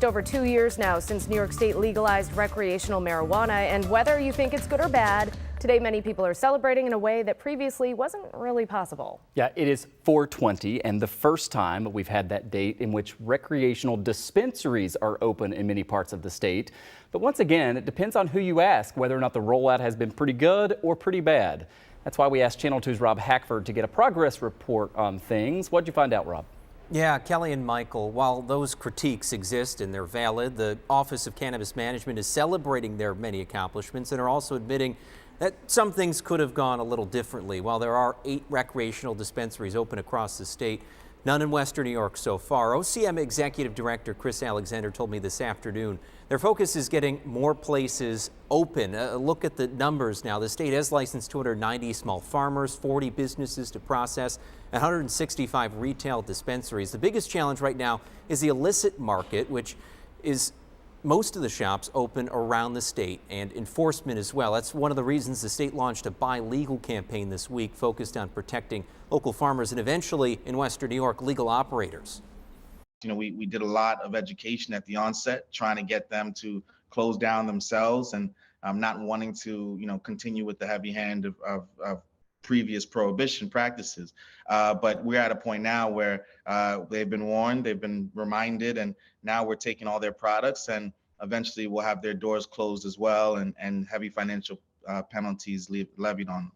Over 2 years now since New York State legalized recreational marijuana, and whether you think it's good or bad, today many people are celebrating in a way that previously wasn't really possible. Yeah, it is 4/20 and the first time we've had that date in which recreational dispensaries are open in many parts of the state. But once again, it depends on who you ask whether or not the rollout has been pretty good or pretty bad. That's why we asked Channel 2's Rob Hackford to get a progress report on things. What'd you find out, Rob? Yeah, Kelly and Michael, while those critiques exist and they're valid, the Office of Cannabis Management is celebrating their many accomplishments and are also admitting that some things could have gone a little differently. While there are 8 recreational dispensaries open across the state, none in Western New York so far. OCM Executive Director Chris Alexander told me this afternoon their focus is getting more places open. A look at the numbers now. The state has licensed 290 small farmers, 40 businesses to process, 165 retail dispensaries. The biggest challenge right now is the illicit market, which is most of the shops open around the state, and enforcement as well. That's one of the reasons the state launched a Buy Legal campaign this week focused on protecting local farmers and eventually in Western New York legal operators. You know, we did a lot of education at the onset, trying to get them to close down themselves and not wanting to, continue with the heavy hand of previous prohibition practices. But we're at a point now where they've been warned, they've been reminded, and now we're taking all their products and eventually we'll have their doors closed as well and heavy financial penalties levied on them.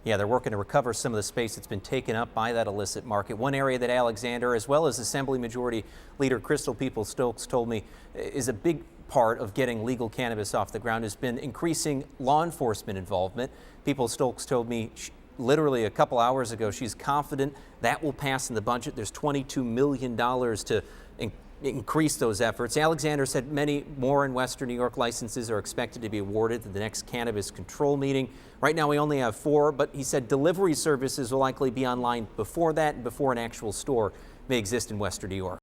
Yeah, they're working to recover some of the space that's been taken up by that illicit market. One area that Alexander, as well as Assembly Majority Leader Crystal Peoples-Stokes, told me is a big part of getting legal cannabis off the ground has been increasing law enforcement involvement. Peoples-Stokes told me literally a couple hours ago she's confident that will pass in the budget. There's $22 million to increase those efforts. Alexander said many more in Western New York licenses are expected to be awarded at the next cannabis control meeting. Right now we only have 4, but he said delivery services will likely be online before that and before an actual store may exist in Western New York.